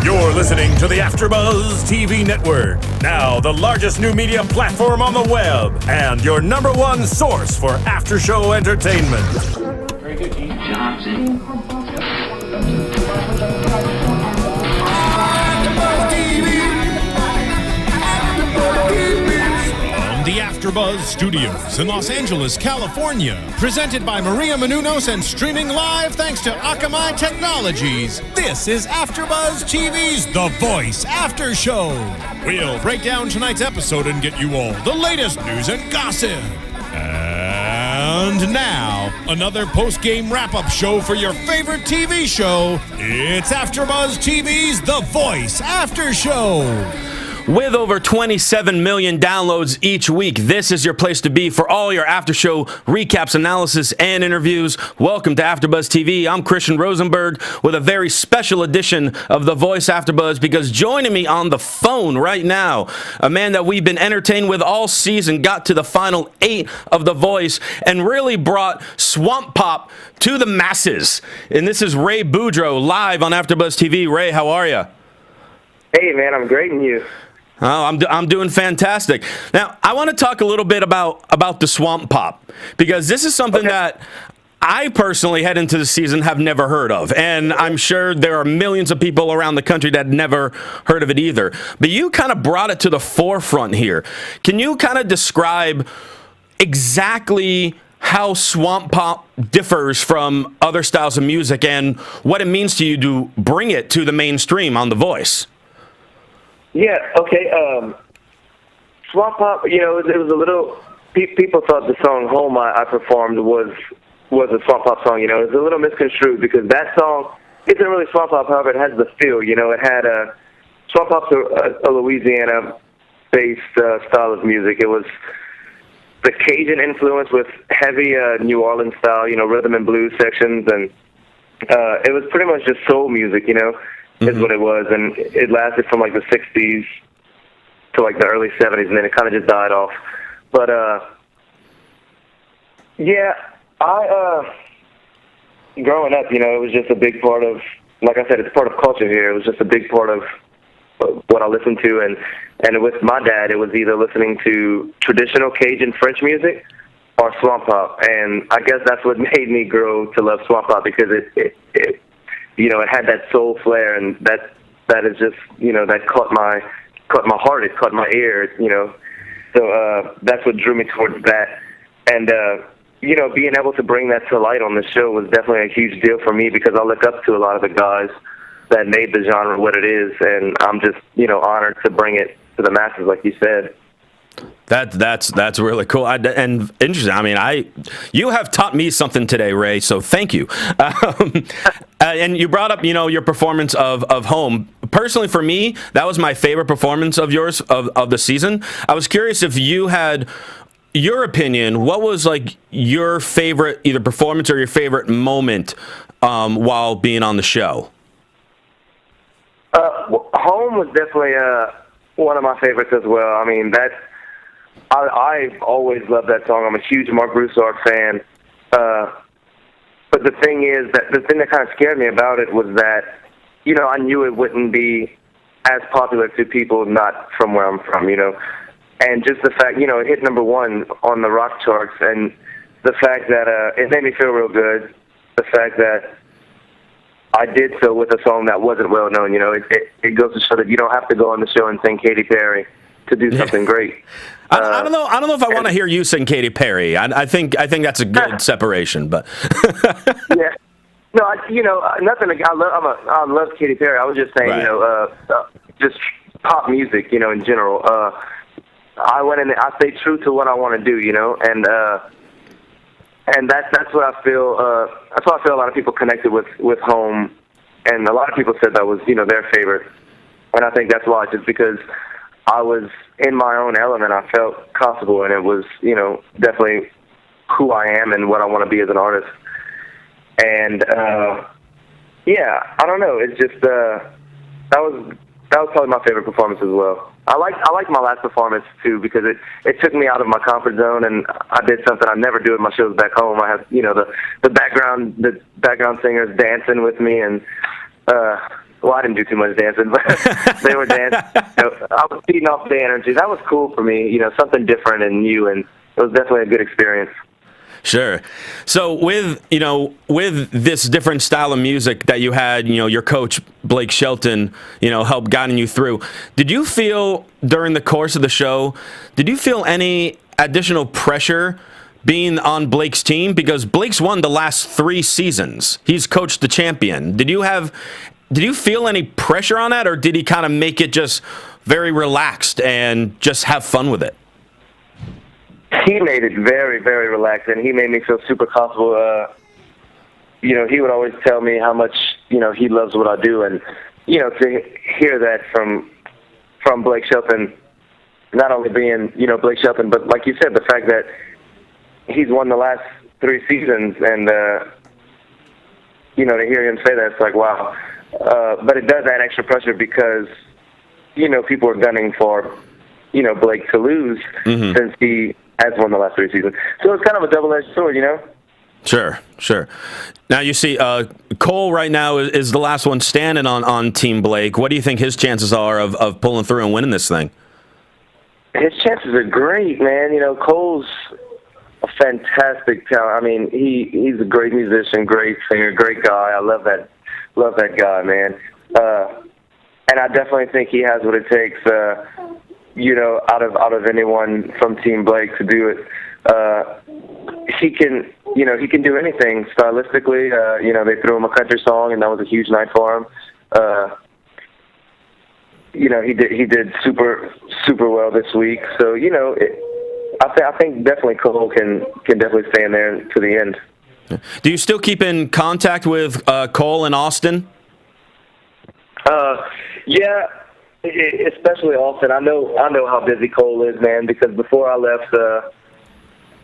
You're listening to the AFTERBUZZ TV Network, now the largest new media platform on the web, and your number one source for after-show entertainment. Very good, Gene. Johnson. The AFTERBUZZ Studios in Los Angeles, California. Presented by Maria Menounos and streaming live thanks to Akamai Technologies. This is AFTERBUZZ TV's The Voice After Show. We'll break down tonight's episode and get you all the latest news and gossip. And now, another post-game wrap-up show for your favorite TV show. It's AFTERBUZZ TV's The Voice After Show. With over 27 million downloads each week, this is your place to be for all your after-show recaps, analysis, and interviews. Welcome to AFTERBUZZ TV. I'm Christian Rosenberg with a very special edition of The Voice AFTERBUZZ, because joining me on the phone right now, a man that we've been entertained with all season, got to the final 8 of The Voice, and really brought Swamp Pop to the masses. And this is Ray Boudreaux, live on AFTERBUZZ TV. Ray, how are you? Hey, man, I'm great, and you? Oh, I'm doing fantastic. Now, I want to talk a little bit about the Swamp Pop, because this is something that I personally, head into the season, have never heard of. And I'm sure there are millions of people around the country that never heard of it either. But you kind of brought it to the forefront here. Can you kind of describe exactly how Swamp Pop differs from other styles of music and what it means to you to bring it to the mainstream on The Voice? Yeah, okay. Swamp Pop, it was a little, people thought the song Home I performed was a Swamp Pop song, it was a little misconstrued, because that song isn't really Swamp Pop, however, it has the feel, it had Swamp Pop's a Louisiana-based style of music. It was the Cajun influence with heavy New Orleans style, rhythm and blues sections, and it was pretty much just soul music, is what it was, and it lasted from like the 60s to like the early 70s, and then it kind of just died off. But growing up, it was just a big part of, like I said, it's part of culture here. It was just a big part of what I listened to, and with my dad, it was either listening to traditional Cajun French music or Swamp Pop, and I guess that's what made me grow to love Swamp Pop, because it had that soul flair, and that is just, that caught my heart, it caught my ear, So that's what drew me towards that. And, being able to bring that to light on the show was definitely a huge deal for me, because I look up to a lot of the guys that made the genre what it is, and I'm just, honored to bring it to the masses, like you said. That's really cool and interesting. I mean, you have taught me something today, Ray. So thank you. And you brought up, your performance of Home. Personally, for me, that was my favorite performance of yours of the season. I was curious if you had your opinion. What was like your favorite either performance or your favorite moment while being on the show? Home was definitely one of my favorites as well. I mean, I've always loved that song. I'm a huge Mark Broussard fan. But the thing is, the thing that kind of scared me about it was that, I knew it wouldn't be as popular to people not from where I'm from, And just the fact, it hit number 1 on the rock charts, and the fact that it made me feel real good. The fact that I did so with a song that wasn't well known, it goes to show that you don't have to go on the show and sing Katy Perry to do something great. I don't know if I want to hear you sing Katy Perry. I think that's a good separation, but yeah, no, nothing. I love Katy Perry. I was just saying, right. Just pop music, in general. I went in. I stay true to what I want to do, and that's what I feel. That's why I feel a lot of people connected with Home, and a lot of people said that was their favorite, and I think that's why, just because I was in my own element. I felt comfortable, and it was, definitely who I am and what I want to be as an artist. And I don't know. It's just that was probably my favorite performance as well. I like my last performance too, because it took me out of my comfort zone, and I did something I never do at my shows back home. I have the background singers dancing with me, and Well, I didn't do too much dancing, but they were dancing. I was feeding off the energy. That was cool for me, something different and new, and it was definitely a good experience. Sure. So with this different style of music that you had, your coach Blake Shelton, helped guiding you through, did you feel during the course of the show, did you feel any additional pressure being on Blake's team? Because Blake's won the last 3 seasons. He's coached the champion. Did you feel any pressure on that, or did he kind of make it just very relaxed and just have fun with it? He made it very, very relaxed, and he made me feel super comfortable. He would always tell me how much, he loves what I do, and, to hear that from Blake Shelton, not only being, Blake Shelton, but like you said, the fact that he's won the last 3 seasons, and, to hear him say that, it's like, wow. But it does add extra pressure because, people are gunning for, Blake to lose since he has won the last 3 seasons. So it's kind of a double-edged sword, Sure. Now, you see, Cole right now is the last one standing on Team Blake. What do you think his chances are of pulling through and winning this thing? His chances are great, man. Cole's a fantastic talent. I mean, he's a great musician, great singer, great guy. I love that guy, man. And I definitely think he has what it takes, out of anyone from Team Blake to do it. He can do anything stylistically. They threw him a country song, and that was a huge night for him. He did super well this week. So, I think definitely Cole can definitely stay in there to the end. Do you still keep in contact with Cole and Austin? Yeah, especially Austin. I know how busy Cole is, man, because before I left, I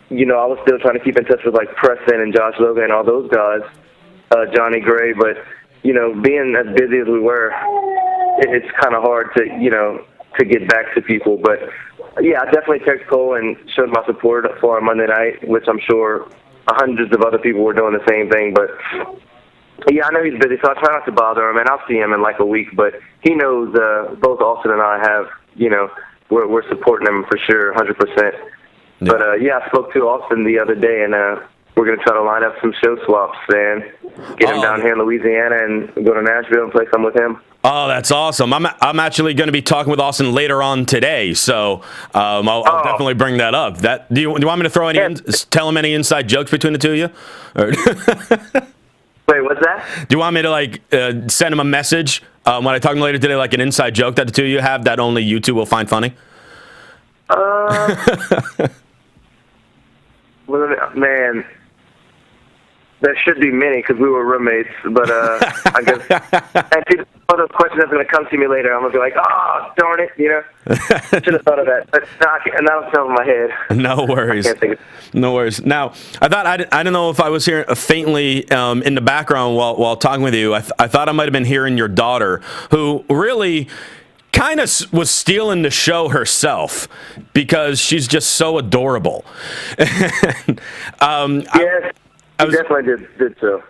was still trying to keep in touch with, like, Preston and Josh Logan and all those guys, Johnny Gray, but, being as busy as we were, it's kind of hard to get back to people. But, yeah, I definitely texted Cole and showed my support for him Monday night, which I'm sure hundreds of other people were doing the same thing. But, yeah, I know he's busy, so I try not to bother him, and I'll see him in like a week. But he knows both Austin and I have, we're supporting him for sure, 100%. Yeah. But, yeah, I spoke to Austin the other day, and we're going to try to line up some show swaps and get him down here in Louisiana and go to Nashville and play some with him. Oh, that's awesome. I'm actually going to be talking with Austin later on today, so I'll definitely bring that up. Do you want me to throw tell him any inside jokes between the two of you? Wait, what's that? Do you want me to send him a message when I talk to him later today, like an inside joke that the two of you have that only you two will find funny? Well, man, there should be many because we were roommates, but I guess and see, one of those questions that's going to come to me later, I'm going to be like, oh, darn it, should have thought of that. But now it's over my head. No worries. I can't think of it. No worries. Now, I didn't know if I was hearing faintly in the background while talking with you. I thought I might have been hearing your daughter, who really kind of was stealing the show herself because she's just so adorable. Yes, I definitely did so.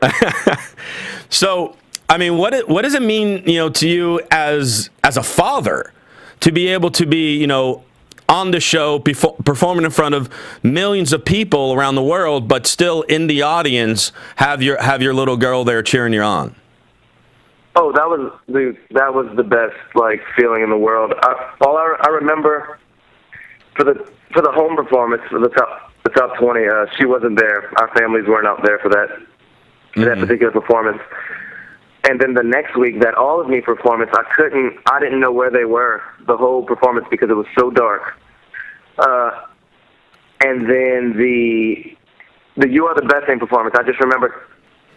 So, I mean, what does it mean, to you as a father to be able to be, on the show, performing in front of millions of people around the world, but still in the audience have your little girl there cheering you on? Oh, that was the best feeling in the world. I remember for the home performance for the top 20. She wasn't there. Our families weren't out there for that particular performance. And then the next week, that All of Me performance, I didn't know where they were the whole performance because it was so dark. And then the You Are the Best Thing performance, I just remember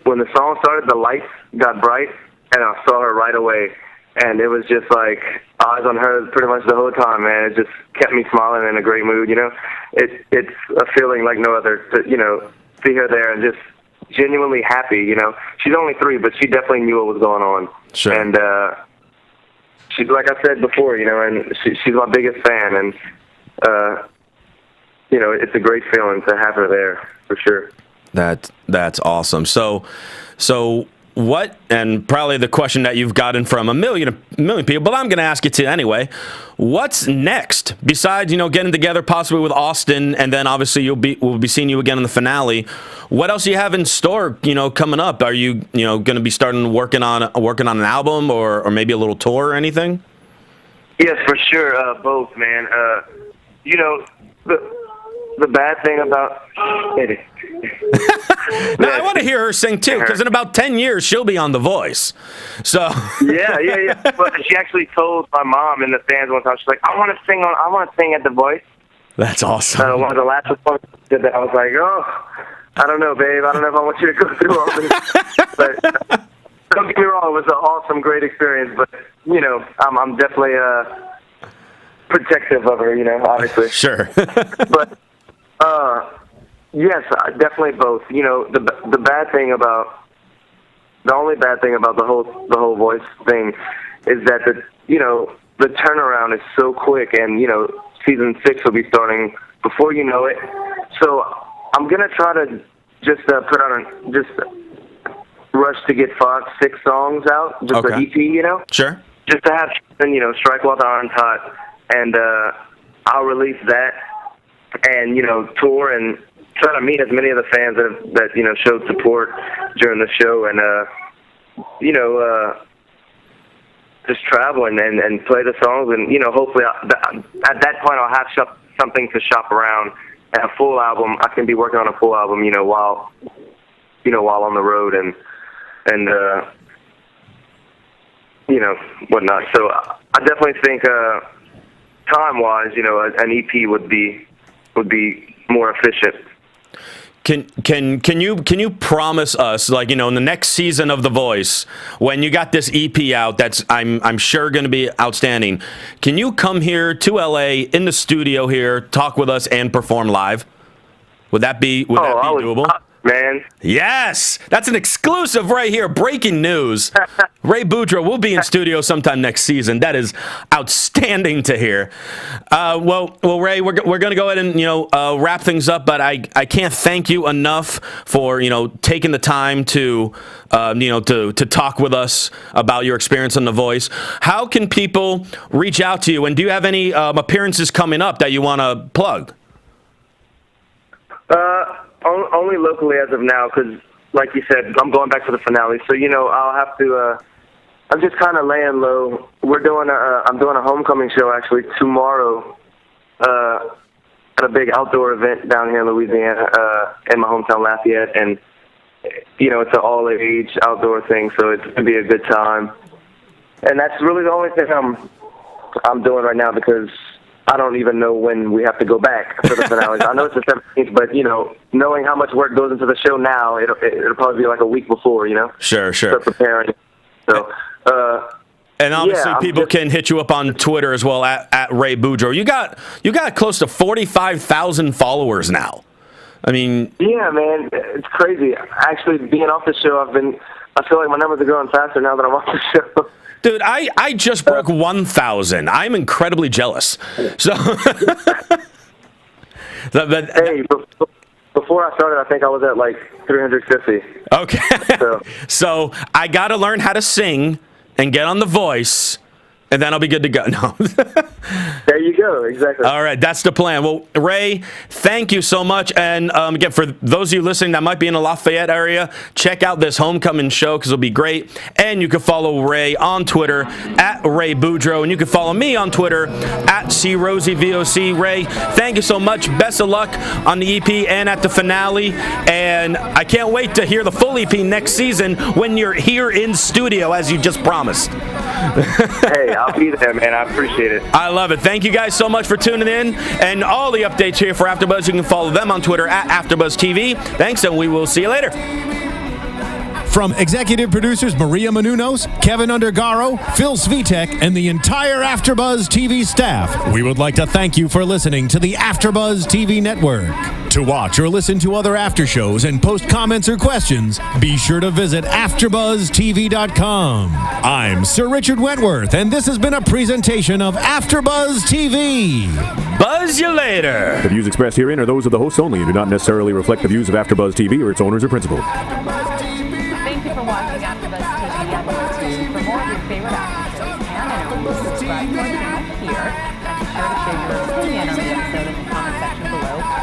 when the song started, the lights got bright, and I saw her right away. And it was just like eyes on her pretty much the whole time, man. It just kept me smiling in a great mood, It's a feeling like no other to, see her there and just genuinely happy, She's only 3, but she definitely knew what was going on. Sure. And she's, like I said before, and she's my biggest fan. And, it's a great feeling to have her there, for sure. That's awesome. So what, and probably the question that you've gotten from a million people, but I'm going to ask it to you anyway. What's next besides, getting together possibly with Austin, and then obviously we'll be seeing you again in the finale. What else do you have in store, coming up? Are you, going to be starting working on an album or maybe a little tour or anything? Yes, for sure. Both, man. The bad thing about it. Now, I want to hear her sing too, because in about 10 years she'll be on The Voice. So yeah. But she actually told my mom and the fans one time. She's like, I want to sing at The Voice. That's awesome. One of the last performances did that. I was like, oh, I don't know, babe. I don't know if I want you to go through all this. But don't get me wrong, it was an awesome, great experience. But I'm definitely protective of her. Obviously. Sure. But. Yes, definitely both. The only bad thing about the whole Voice thing is that the turnaround is so quick, and season 6 will be starting before you know it. So I'm gonna try to just put on just rush to get 5-6 songs out, just okay. an EP, Sure. just to have strike while the iron's hot, and I'll release that. And tour and try to meet as many of the fans that showed support during the show, and just travel and play the songs, and hopefully at that point I'll have something to shop around. And a full album, I can be working on a full album, while on the road and whatnot. So I definitely think time-wise, an EP would be more efficient. Can you promise us, in the next season of The Voice, when you got this EP out that's I'm sure going to be outstanding, can you come here to LA in the studio here, talk with us, and perform live? Would that be doable? Man. Yes, that's an exclusive right here. Breaking news. Ray Boudreaux will be in studio sometime next season. That is outstanding to hear. Well, Ray, we're going to go ahead and wrap things up, but I can't thank you enough for taking the time to to talk with us about your experience on The Voice. How can people reach out to you, and do you have any appearances coming up that you want to plug? Only locally as of now, because, like you said, I'm going back to the finale. So I'll have to. I'm just kind of laying low. I'm doing a homecoming show actually tomorrow at a big outdoor event down here in Louisiana, in my hometown Lafayette, and it's an all-age outdoor thing, so it's gonna be a good time. And that's really the only thing I'm doing right now, because I don't even know when we have to go back for the finale. I know it's the 17th, but knowing how much work goes into the show now, it'll probably be like a week before. Sure. Start preparing. So. And obviously, people can hit you up on Twitter as well at Ray Boudreaux. You got close to 45,000 followers now. I mean, yeah, man, it's crazy. Actually, being off the show, I feel like my numbers are growing faster now that I'm off the show. Dude, I just broke 1,000. I'm incredibly jealous. So, hey, before I started, I think I was at like 350. Okay. So I got to learn how to sing and get on The Voice, and then I'll be good to go. No. There you go. Exactly. All right. That's the plan. Well, Ray, thank you so much. And again, for those of you listening that might be in the Lafayette area, check out this homecoming show, because it'll be great. And you can follow Ray on Twitter at Ray Boudreaux. And you can follow me on Twitter at CRosieVOC. Ray, thank you so much. Best of luck on the EP and at the finale. And I can't wait to hear the full EP next season when you're here in studio, as you just promised. Hey, I'll be there, man. I appreciate it. I love it. Thank you guys so much for tuning in. And all the updates here for AfterBuzz, you can follow them on Twitter at AfterBuzz TV. Thanks, and we will see you later. From executive producers Maria Menounos, Kevin Undergaro, Phil Svitek, and the entire AfterBuzz TV staff, we would like to thank you for listening to the AfterBuzz TV network. To watch or listen to other after shows and post comments or questions, be sure to visit AfterBuzzTV.com. I'm Sir Richard Wentworth, and this has been a presentation of AfterBuzz TV. Buzz you later. The views expressed herein are those of the hosts only and do not necessarily reflect the views of AfterBuzz TV or its owners or principals. Thank you for watching AfterBuzz TV on YouTube. For more of your favorite after shows and interviews, subscribe to our channel here. And be sure to share your opinion on the episode in the comment section below.